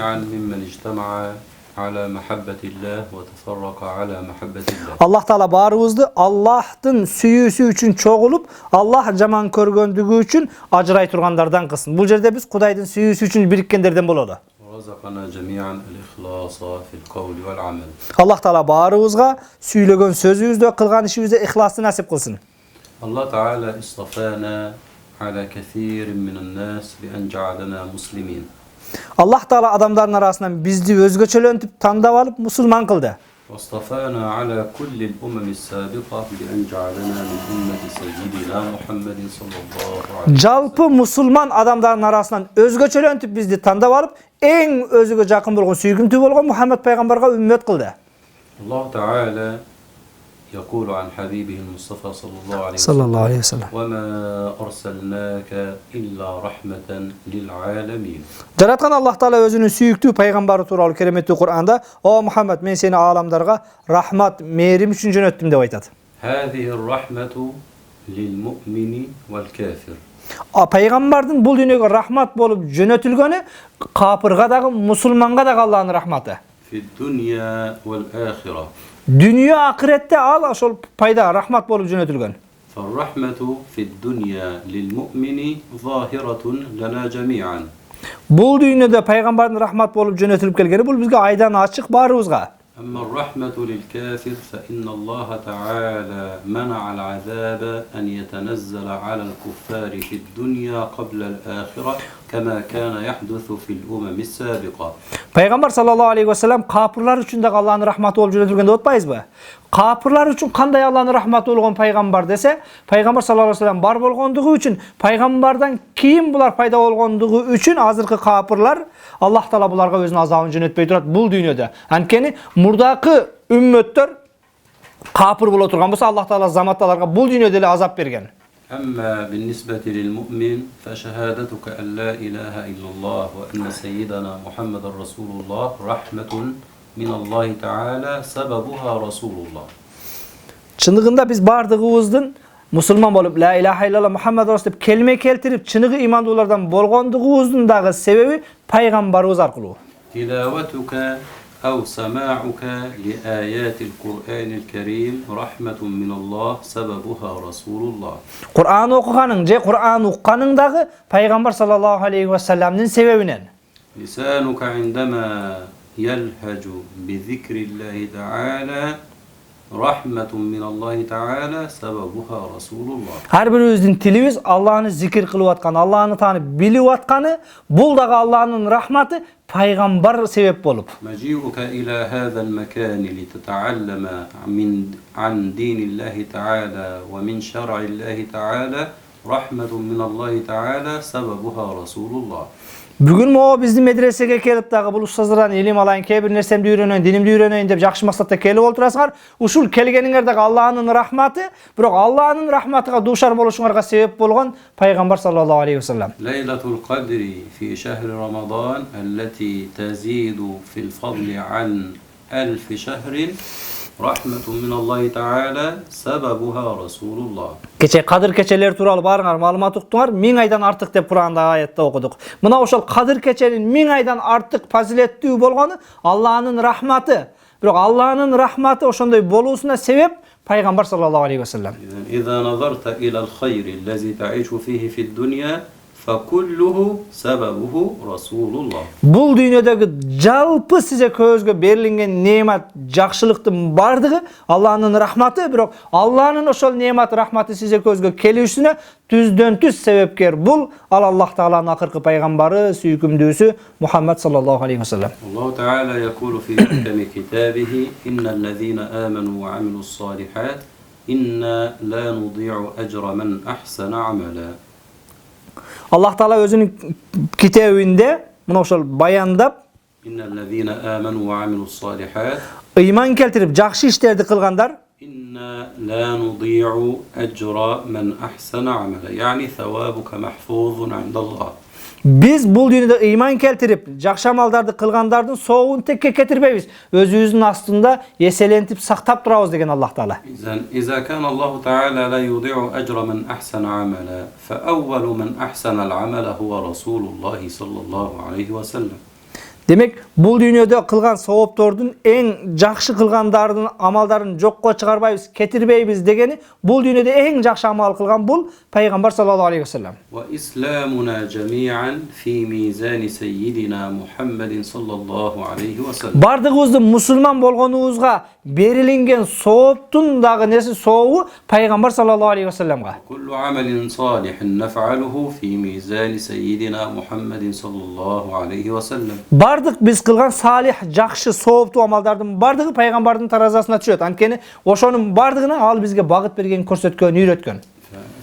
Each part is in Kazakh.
جميعا ممن اجتمع على محبة الله وتفرق على محبة الله. Allah Taala barыбызды Аллахтын сүйүүсү үчүн чогулуп, Аллах жаман көргөндүгү үчүн ажырай тургандардан кылсын. Бул жерде биз Кудайдын сүйүүсү үчүн бириккендерден болоду. ورزقنا جميعا الإخلاص في القول والعمل. Allah Taala barыбызга сүйлөгөн сөзүбүздө, кылган ишибизде ихласты насип кылсын. الله تعالى اصطفانا على كثير من الناس بأن جعلنا مسلمين. Allah Taala адамдардын арасынан бизди өзгөчөлөнтүп тандап алып мусулман кылды. واصطفانا على كل الأمم السابقة بأن جعلنا من أمة سيدنا محمد صلى الله عليه وسلم. Жалпы мусулман адамдардын арасынан өзгөчөлөнтүп бизди тандап алып, эң өзүгө жакын болгон, сүйкүмтүү болгон Мухаммед пайгамбарга үммөт кылды. الله تعالى يقول عن حبيبه المصطفى صلى الله عليه صلى الله عليه وسلم وسلم. وما أرسلناك إلا رحمة للعالمين. Жараткан Аллах Таала өзүнүн сүйүктүү пайгамбары тууралуу кереметтүү Кур'анда: "О Мухаммед, мен сени ааламдарга рахмат, мээрим үчүн жөнөттүм" деп айтат. هذه الرحمة للمؤمن والكافر. Пайгамбардын бул дүйнөгө рахмат болуп жөнөтүлгөнү капырга дагы, мусулманга дагы Аллахтын рахматы. في الدنيا والآخرة. Дүйнө акыретте ал ошол пайда, рахмат болуп жөнөтүлгөн. فالرحمة في الدنيا للمؤمن ظاهرة لنا جميعا. Бул дүйнөдө пайгамбардын рахмат болуп жөнөтүлүп келгени бул бизге айдан ачык барыбызга. أما الرحمة للكافر فإن الله تعالى منع العذاب أن يتنزل على الكفار في الدنيا قبل الآخرة كما كان يحدث في الأمم السابقة. Пайгамбар саллаллаху алейхи ва саллям капырлар үчүн дагы Аллахтын рахматы болуп жөнөтүлгөн деп атпайбызбы? Капырлар үчүн кандай Аллахтын рахматы болгон пайгамбар десе, пайгамбар саллаллаху алейхи ва саллям бар болгондугу үчүн, пайгамбардан кийин булар пайда болгондугу үчүн азыркы капырлар Аллах Таала буларга өзүнүн азабын жөнөтпөй турат бул дүйнөдө. Анткени мурдакы үммөттөр капыр боло турган болсо, Аллах Таала заматталарга бул дүйнөдө эле азап берген. أما بالنسبة للمؤمن فشهادتك أن لا إله إلا الله وأن سيدنا محمد رسول الله رحمة من الله تعالى سببها رسول الله. Чындыгында биз бардыгыбыздын мусулман болуп, ла илаха илlallah Мухаммад расул деп келме келтирип, чыныгы имандуулардан болгондугубуздун дагы себеби пайгамбарыбыз аркылуу. تلاوتك أو سماعك لآيات القرآن الكريم رحمة من الله سببها رسول الله. Кур'ан окуганың же Кур'ан укканың дагы пайгамбар саллаллаху алейхи ва салламдын себебинен. لسانك عندما يلهج بذكر الله تعالى رحمة من الله تعالى سببها رسول الله. Ар бирибиздин тилибиз Аллахны зикир кылып аткан, Аллахны таанып билип атканы, бул дагы Аллахнын рахматы пайгамбар себеп болуп. مجيئك إلى هذا المكان لتتعلم عن دين الله تعالى ومن شرع الله تعالى رحمة من الله تعالى سببها رسول الله. Бүгүн мо биздин медресеге келип дагы бул устаздардан илим алайын, кээ бир нерсемди үйрөнөйүн, динимди үйрөнөйүн деп жакшы максатта келип олтурасыңар. Ушул келгениңер дагы Аллахнын рахматы, бирок Аллахнын рахматыга дуушар болушуңарга себеп болгон пайгамбар саллаллаху алейхи ва саллям. ليلة القدر في شهر رمضان التي تزيد في الفضل عن 1000 شهر رحمة من الله تعالى سببها رسول الله. Кече Кадыр кечелер тууралуу барыңар маалымат уктуңар, 1000 айдан артык деп Куранда аятта окудук. Мына ошол Кадыр кеченин 1000 айдан артык фазилеттүү болгону Аллахнын рахматы. Бирок Аллахнын рахматы ошондой болуусуна себеп пайгамбар саллаллаху алейхи ва саллям. إذا نظرت إلى الخير الذي تعيش فيه في الدنيا فكله سببه رسول الله. Бул дүйнөдөгү жалпы сизе көзгө берилген неемат, жакшылыктын бардыгы Аллахнын рахматы, бирок Аллахнын ошол неемат, рахматы сизе көзгө келүүсүнө түздөн түз себепкер бул ал Аллах Тааланын акыркы пайгамбары, сүйкүмдүүсү Мухаммад саллаллаху алейхи ва саллям. الله تعالى يقول في محكم كتابه إن الذين آمنوا وعملوا الصالحات إنا لا نضيع أجر من أحسن عملا. Аллах Таала өзүнүн китебинде мына ошол баяндап, إن الذين آمنوا وعملوا الصالحات ыйман келтирип жакшы иштерди кылгандар إنا لا نضيع أجر من أحسن عملا يعني ثوابك محفوظ عند الله. Biz bul dünýede iman keltirip, jakşı amaldарды kılgandardın soğuğunu tekke ketirbeyiz. Özübüzdün astında yeselentip saktap durabız degen Allah Taala. إذا كان الله تعالى لا يضيع أجر من أحسن عملا فأول من أحسن العمل هو رسول الله صلى الله عليه وسلم. Демек, бул дүйнөдө кылган саваптордун эң жакшы кылгандардын амалдарын жокко чыгарбайбыз, кетирбейбиз дегени, бул дүйнөдө эң жакшы амал кылган бул пайгамбар саллаллаху алейхи вассалам. وإسلامنا جميعا في ميزان سيدنا محمد صلى الله عليه وسلم. Бардыгыбыздын мусулман болгонубузга берилинген сооптун дагы неси сообу пайгамбар саллаллаху алейхи вассаламга. كل عمل صالح نفعله في ميزان سيدنا محمد صلى الله عليه وسلم. Бардык биз кылган салих, жакшы, сооптуу амалдардын бардыгы пайгамбардын таразасына түшөт. Анткени ошонун бардыгына ал бизге багыт берген, көрсөткөн, үйрөткөн.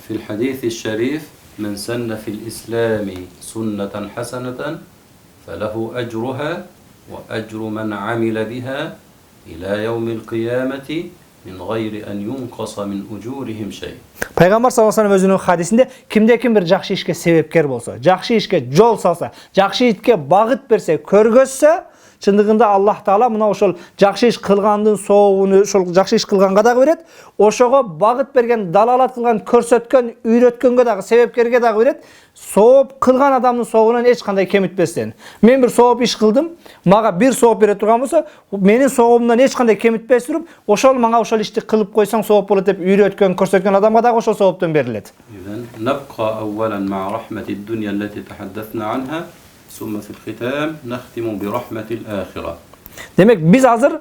في الحديث الشريف من سن في الإسلام سنة حسنة فله أجرها وأجر من عمل بها إلى يوم القيامة من غير أن ينقص من أجورهم شيء. Пайгамбар саллаллаху алейхи вассалам өзүнүн хадисинде кимде-ким бир жакшы ишке себепкер болсо, жакшы ишке жол салса, жакшы ишке багыт берсе, көргөзсө, чындыгында Аллах Таала мына ошол жакшы иш кылгандын сообуну ошол жакшы иш кылганга дагы берет, ошого багыт берген, далалат кылган, көрсөткөн, үйрөткөнгө дагы, себепкерге дагы берет. Сооп кылган адамдын сообунан эч кандай кемитпестен. Мен бир сооп иш кылдым, мага бир сооп бере турган болсо, менин сообумдан эч кандай кемитпей туруп, ошол мага ошол ишти кылып койсоң сооп болот деп үйрөткөн, көрсөткөн адамга дагы ошол сооптон берилет. إذن نبقى أولا مع رحمة الدنيا التي تحدثنا عنها ثم في الختام نختم برحمة الآخرة. Демек, биз азыр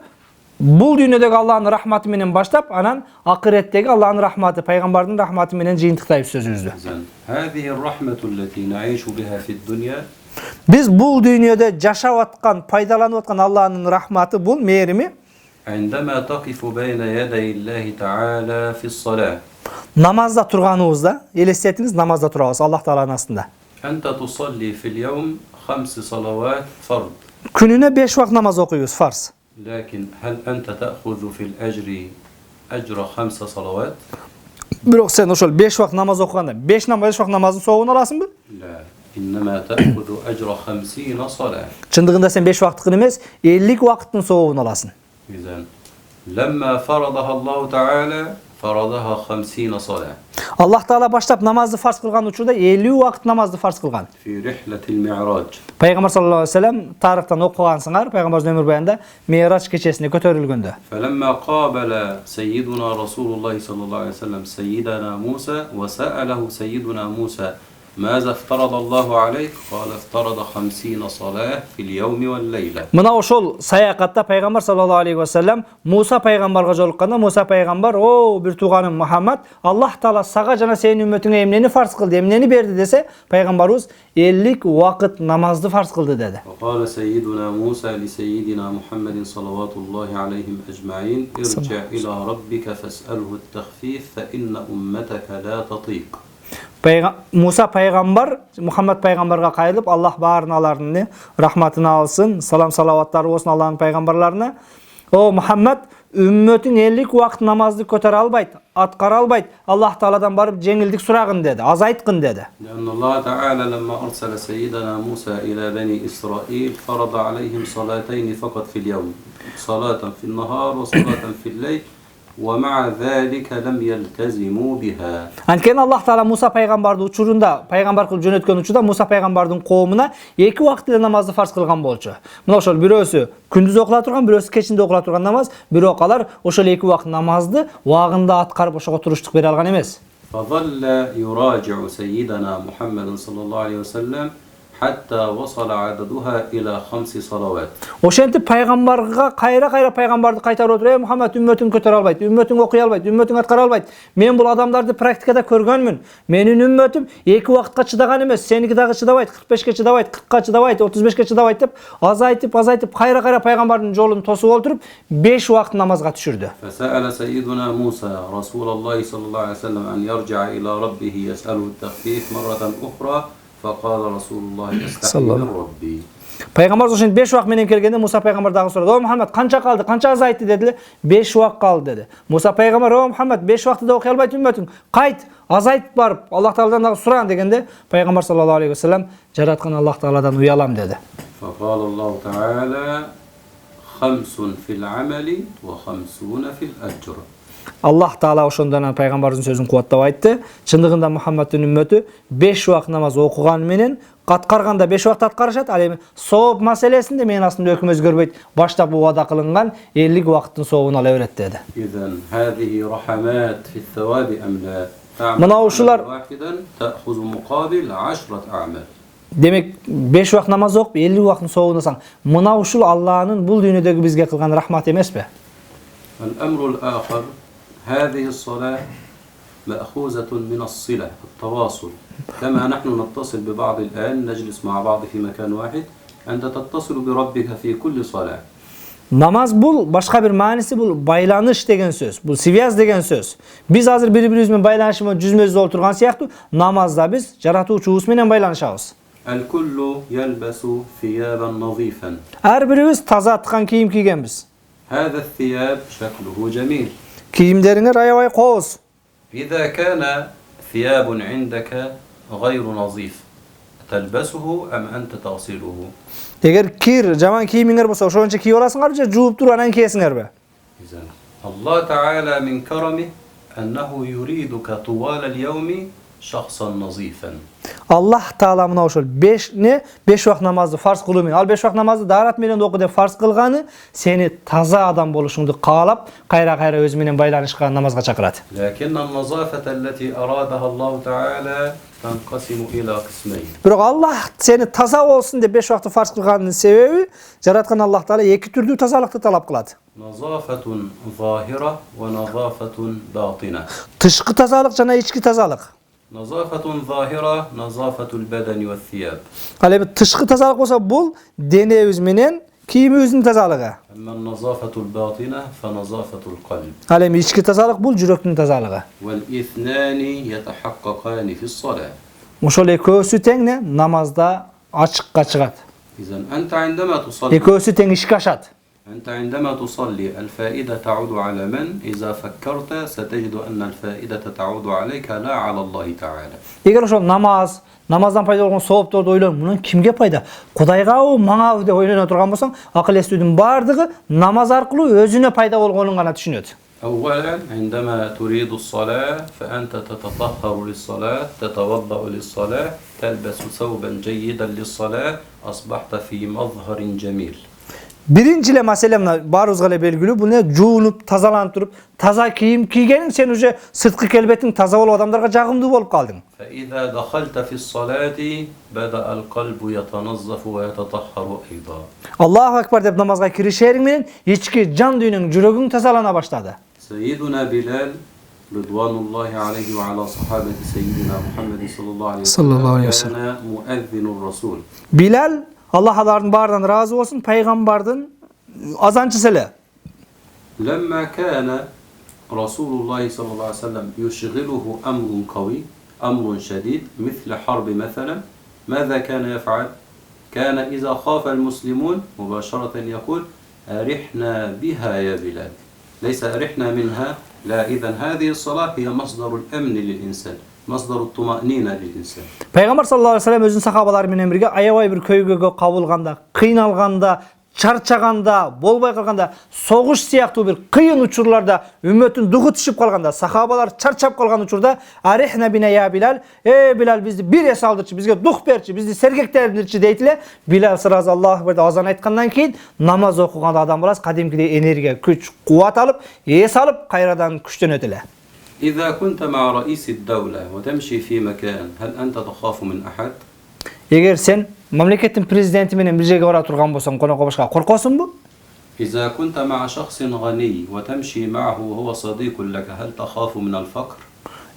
бул дүйнөдөгү Аллахтын рахматы менен баштап, анан акыреттеги Аллахтын рахматы, пайгамбардын рахматы менен жыйынтыктайбыз сөзүбүздү. إذن هذه الرحمة التي نعيش بها في الدنيا Биз бул дүйнөдө жашап аткан, пайдаланып аткан Аллахтын рахматы, бул мээрими عندما تقف بين يدي الله تعالى في الصلاة. намазда турганыбызда, элестетиңиз, намазда турабыз Аллах Тааланын астында. أنت تصلي في اليوم 5 صلوات فرض. Күнүнө 5 вакыт намаз окуйбуз, фарз. لكن هل أنت تأخذ في الأجر أجر 5 صلوات؟ Бирок сен ошол 5 вакыт намаз окуганда 5 вакыт намаздын сообун аласыңбы? لا، إنما تأخذ أجر 50 صلاة. Чындыгында сен 5 вакыттыкын эмес, 50 вакыттын сообун аласың. إذن لما فرضها الله تعالى فرضها 50 صلاة. Аллах Таала баштап намазды фарз кылган учурда 50 вакыт намазды фарз кылган. في رحلة المعراج. Пайгамбар саллаллаху алейхи вассалам тарыхтан окугансыңар, пайгамбардын өмүр баянында Мирач кечесине көтөрүлгөндө. فلما قابل سيدنا رسول الله صلى الله عليه وسلم سيدنا موسى وسأله سيدنا موسى ماذا افترض الله عليك؟ قال افترض 50 صلاة في اليوم والليلة. Мына ошол саякатта пайгамбар саллаллаху алейхи вассалам Муса пайгамбарга жолукканда, Муса пайгамбар: "О, бир тууганым Мухаммад, Аллах Таала сага жана сенин үммөтүңө эмнени фарз кылды, эмнени берди?" десе, пайгамбарыбыз 50 вакыт намазды фарз кылды деди. وقال سيدنا موسى لسيدنا محمد صلوات الله عليهم أجمعين ارجع إلى ربك فاسأله التخفيف فإن أمتك لا تطيق. Муса пайгамбар Мухаммад пайгамбарга кайрылып, Аллах баарыналарын рахматын алсын, салам салаваттары болсун Аллахтын пайгамбарларына. О Мухаммад, үммөтүң 50 вакыт намазды көтөрө албайт, аткара албайт. Аллах Тааладан барып жеңилдик сурагын деди, азайткын деди. لأن الله تعالى لما أرسل سيدنا موسى إلى بني إسرائيل فرض عليهم صلاتين فقط في اليوم، صلاة في النهار وصلاة في الليل، ومع ذلك لم يلتزموا بها. Анткени Аллах Таала Муса пайгамбарды учурунда, пайгамбар кылып жөнөткөн учурда Муса пайгамбардын коомуна 2 вакыт намазды фарз кылган болчу. Мына ошол бирөөсү күндүз окула турган, бирөөсү кечинде окула турган намаз, бирок алар ошол 2 вакыт намазды убагында аткарып ошого туруштук бере алган эмес. فظل يراجع سيدنا محمد صلى الله عليه وسلم حتى وصل عددها إلى 5 صلوات. Ошентип пайгамбарга кайра пайгамбарды кайтарып отуруп, Мухаммад үммөтүң көтөрө албайт, үммөтүң окуй албайт, үммөтүң аткара албайт. Мен бул адамдарды практикада көргөнмүн. Менин үммөтүм 2 вакытка чыдаган эмес, сеники дагы чыдабайт, 45ке чыдабайт, 40ка чыдабайт, 35ке чыдабайт деп азайтып кайра пайгамбардын жолун тосуп олтуруп 5 вакыт намазга түшүрдү. فسأل سيدنا موسى رسول الله صلى الله عليه وسلم أن يرجع إلى ربه يسأله التخفيف مرة أخرى فقال رسول الله استحي من ربي. Пайгамбар ошентип 5 вакыт менен келгенде Муса пайгамбар дагы сурады: "О Мухаммад, канча калды? Канча азайтты?" дедиле. 5 вакыт калды деди. Муса пайгамбар: "О Мухаммад, 5 вакытты да окуй албайт үммөтүң. Кайт, азайт барып, Аллах Тааладан дагы суран" дегенде, пайгамбар саллаллаху алейхи вассалам: "Жараткан Аллах Тааладан уялам" деди. فقال الله تعالى 5 في العمل و50 في الأجر. Allah Taala ошондон пайгамбардын сөзүн кубаттап айтты. Чындыгында Мухаммадтын үммөтү 5 убакыт намаз окуганы менен каткарганда 5 убакыт аткарышат. Ал эми сооп маселесинде менин астымда өкүм өзгөрбөйт. Баштап убада кылынган 50 убакыттын сообун ала берет деди. إذن هذه رحمات في الثواب أم لا؟ Мына ушулар واحدا تأخذ مقابل 10 أعمال. Демек 5 убакыт намаз окуп 50 убакыттын сообун алсаң, мына ушул Аллахнын бул дүйнөдөгү бизге кылган рахматы эмеспи? الأمر الآخر هذه الصلاة مأخوذة من الصلة التواصل كما نحن نتصل ببعض الآن نجلس مع بعض في مكان واحد أنت تتصل بربك في كل صلاة. Namaz bul, başka bir manisi bul, baylanış degen söz. Bul siviyaz degen söz. Biz hazır bir-birimizle baylanışımı cüzmözde oturgan siyahtı, namazda biz jaratuuçubuz menen baylanışabız. الكل يلبس ثيابا نظيفا. Her birimiz taza atkan kiyim kiygenbiz. هذا الثياب شكله جميل. Kiyimlerine rayavay qoğuz. إذا كان ثياب عندك غير نظيف تلبسه أم أنت تغسله؟ Eğer kir, jaman kiyimiңер bolsa, ошончо кийип аласыңарбы же жууп туруп анан кийесиңерби? إذن الله تعالى من كرمه أنه يريدك طوال اليوم شخصا نظيفا. Allah Taala mına ошол 5 вакыт намазды фарз кылуу менен, ал 5 вакыт намазды даарат менен оку деп фарз кылганы сени таза адам болушуңду каалап, кайра-кайра өзү менен байланышка намазга чакырат. لكن النظافة التي أرادها الله تعالى تنقسم إلى قسمين. Бирок Allah seni таза болсун деп 5 вакыт фарз кылганын себеби, жараткан Аллах Таала эки түрдүү тазалыкты талап кылат. نظافة ظاهرة ونظافة باطنة. Тышкы тазалык жана ички тазалык. نظافة ظاهرة نظافة البدن والثياب. Ал эми тышкы тазалык болсо бул денебиз менен кийимибиздин тазалыгы. أما النظافة الباطنة فنظافة القلب. Ал эми ички тазалык бул жүрөктүн тазалыгы. والاثنان يتحققان في الصلاة. Ошол экөөсү тең намазда ачыкка чыгат. إذن أنت عندما تصلي Экөөсү тең ишке ашат. أنت عندما تصلي الفائدة تعود على من؟ إذا فكرت ستجد أن الفائدة تعود عليك لا على الله تعالى. Эгер ошол намаздан пайда болгон соопторду ойлонуп, мунун кимге пайда? Кудайгабы, маңабы деп ойлоно турган болсоң, акыл эстүүдүн бардыгы намаз аркылуу өзүнө пайда болгонун гана түшүнөт. أولا عندما تريد الصلاة فأنت تتطهر للصلاة تتوضأ للصلاة تلبس ثوبا جيدا للصلاة أصبحت في مظهر جميل. Биринчи эле маселе мына баарыбызга эле белгилүү, бул не жуунуп, тазаланып туруп, таза кийим кийгениң сен уже сырткы келбетиң таза болуп адамдарга жагымдуу болуп калдың. فإذا دخلت في الصلاة بدأ القلب يتنظف ويتطهر أيضا. Аллаху акбар деп намазга киришериң менен ички жан дүйнөң, жүрөгүң тазалана баштады. سيدنا بلال رضوان الله عليه وعلى صحابة سيدنا محمد صلى الله عليه وسلم كان مؤذن الرسول. Bilal Allah алардын баарынан разы болсун, пайгамбардын азанчысы эле. لما كان رسول الله صلى الله عليه وسلم يشغله أمر قوي أمر شديد مثل حرب مثلا ماذا كان يفعل؟ كان إذا خاف المسلمون مباشرة يقول أرحنا بها يا بلال ليس أرحنا منها لا إذن هذه الصلاة هي مصدر الأمن للإنسان مصدر الطمأنينة للإنسان. Пайгамбар саллаллаху алейхи ва саллям өзүнүн сахабалары менен бирге аябай бир көйгөйгө кабылганда, кыйналганда, чарчаганда, болбой калганда, согуш сыяктуу бир кыйын учурларда үммөтүн духу түшүп калганда, сахабалар чарчап калган учурда арихна бина я Билал, Билал бизди бир эс алдырчы, бизге дух берчи, бизди сергектендирчи дейтиле. Билал сразу Аллаху акбар азан айткандан кийин намаз окуганда адам баласы кадимкидей энергия, күч, кубат алып, эс алып, кайрадан күчтөнөт эле. إذا كنت مع رئيس الدولة وتمشي في مكان هل أنت تخاف من أحد؟ Эгер сен мамлекеттин президенти менен бир жерге бара турган болсоң, конокко башка коркосуңбу? إذا كنت مع شخص غني وتمشي معه وهو صديق لك هل تخاف من الفقر؟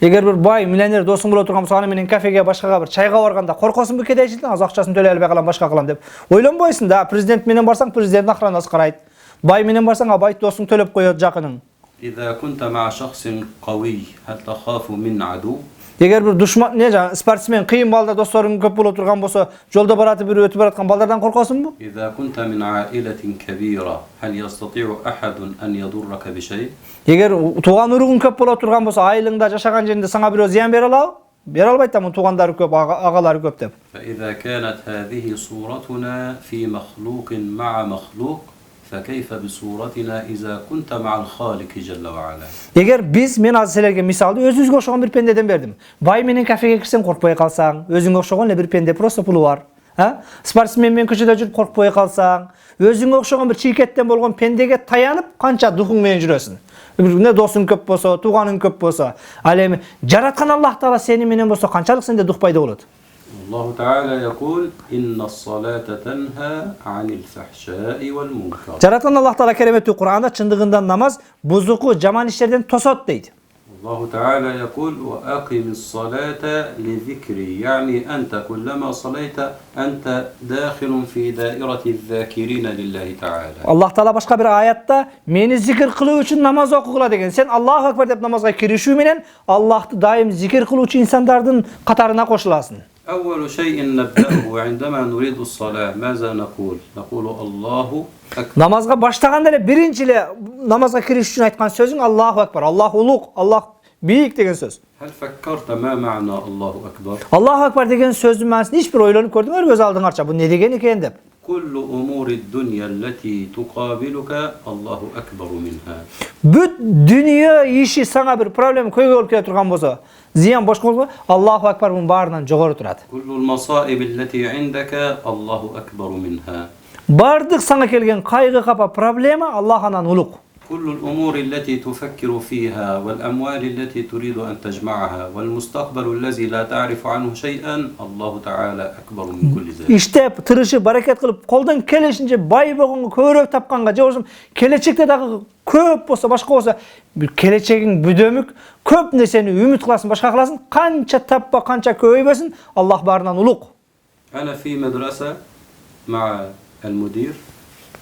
Эгер бир бай, миллионер досуң боло турган болсо, аны менен кафеге, башкага бир чайга барганда коркосуңбу кедейчиликтен, аз акчасын төлөй албай калам, башка кылам деп. Ойлонбойсуң да, президент менен барсаң, президенттин охранасы карайт. Бай менен барсаң, бай досуң төлөп коёт жакының. إذا كنت مع شخص قوي هل تخاف من عدو؟ Эгер бир душман, спортсмен, кыйын балда досторуң көп боло турган болсо, жолдо баратып бир өтүп бараткан балдардан коркосуңбу? إذا كنت من عائلة كبيرة هل يستطيع أحد أن يضرك بشيء؟ Эгер тууган уругуң көп боло турган болсо, айылыңда жашаган жеринде сага бирөө зыян бере алабы? Бере албайт да, мунун туугандары көп, агалары көп деп. فإذا كانت هذه صورتنا في مخلوق مع مخلوق فكيف بصورتنا إذا كنت مع الخالق جل وعلا. Егер biz, мен азыр силерге мисалды өзүңүзгө окшогон бир пендеден бердим. Бай менен кафеге кирсең коркпой калсаң, өзүңгө окшогон эле бир пенде, просто пулу бар. Спортсмен менен көчөдө жүрүп коркпой калсаң, өзүңгө окшогон бир чийкеттен болгон пендеге таянып канча духуң менен жүрөсүң. Бирне досуң көп болсо, тууганың көп болсо, ал эми жараткан Аллах Таала сени менен болсо канчалык сенде дух пайда болот. الله تعالى يقول إن الصلاة تنهى عن الفحشاء والمنكر. Жараткан Аллах Таала кереметтүү Кур'анда чындыгында намаз бузуку, жаман иштерден тосот дейт. الله تعالى يقول وأقم الصلاة لذكري يعني أنت كلما صليت أنت داخل في دائرة الذاكرين لله تعالى. Аллах Таала башка бир аятта мени зикир кылуу үчүн намаз окугула деген. Сен Аллаху акбар деп намазга киришүү менен Аллахты дайым зикир кылуучу инсандардын катарына кошуласың. أول شيء نبدأه عندما نريد الصلاة ماذا نقول؟ نقول الله أكبر. Намазга баштаганда эле биринчи эле намазга кириш үчүн айткан сөзүң Аллаху акбар, Аллах улук, Аллах бийик деген сөз. هل فكرت ما معنى الله أكبر؟ Аллаху акбар деген сөздүн маанисин эч бир ойлонуп көрдүңөр көз алдыңарча бул не деген экен деп? كل أمور الدنيا التي تقابلك الله أكبر منها. Бүт дүнүйө иши сага бир проблема көйгөй болуп келе турган болсо, зыян бош болсо, Аллаху акбар мунун баарынан жогору турат. كل المصائب التي عندك الله أكبر منها. Бардык сага келген кайгы, капа, проблема Аллах анан улук. كل الأمور التي تفكر فيها والأموال التي تريد أن تجمعها والمستقبل الذي لا تعرف عنه شيئا الله تعالى أكبر من كل ذلك. İşte tırışı, bareket kılıp koldan kelişince bay boğunu körök tapkanга же болсо келечекте дагы көп болсо, башка болсо бир келечегиң бүдөмүк, көп нерсени үмүт кыласың, башка кыласың, канча таппа, канча көбөйбөсүн, Аллах баарынан улук. أنا في مدرسة مع المدير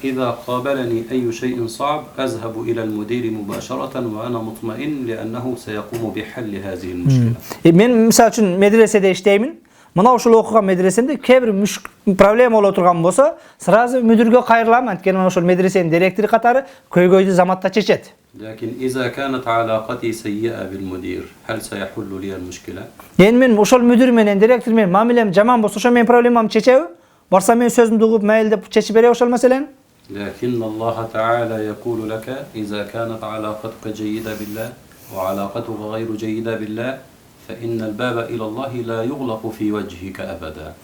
إذا قابلني أي شيء صعب أذهب إلى المدير مباشرة وأنا مطمئن لأنه سيقوم بحل هذه المشكلة. Men misal үчүн медреседе иштеймин. Мына ошол окуган медресемде кээ бир проблема боло турган болсо, сразу мүдүргө кайрылам, анткени ошол медресенин директору катары көйгөйдү заматта чечет. لكن إذا كانت علاقتي سيئة بالمدير هل سيحل لي المشكلة؟ Эми мен ошол мүдүр менен, директор менен мамилем жаман болсо, ошо менин проблемамды чечеби? Барса мен сөзүмдү угуп, мейилдеп чечип бере ошол маселени? لكن الله تعالى يقول لك إذا كانت علاقتك جيدة بالله وعلاقتك غير جيدة بالله فإن الباب إلى الله لا يغلق في وجهك أبدا.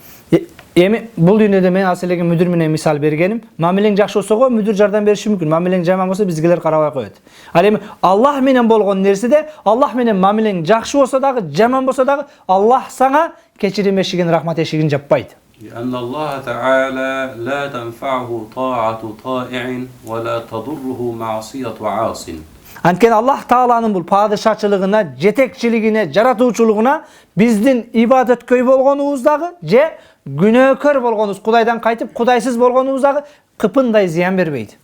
Эми бул дүйнөдө мен аселеге мүдүр менен мисал бергеним. Мамилең жакшы болсо го мүдүр жардам бериши мүмкүн. Мамилең жаман болсо бизгилер карабай коет. Ал эми Аллах менен болгон нерседе, Аллах менен мамилең жакшы болсо дагы, жаман болсо дагы, Аллах сага кечирим эшигин, рахмат эшигин жаппайт. لأن الله تعالى لا تنفعه طاعة طائع ولا تضره معصية عاص. Анткени Аллах Тааланын бул падышачылыгына, жетекчилигине, жаратуучулугуна биздин ибадеткөй болгонубуз дагы же күнөөкөр болгонубуз, Кудайдан кайтып, кудайсыз болгонубуз дагы кыпындай зыян бербейт.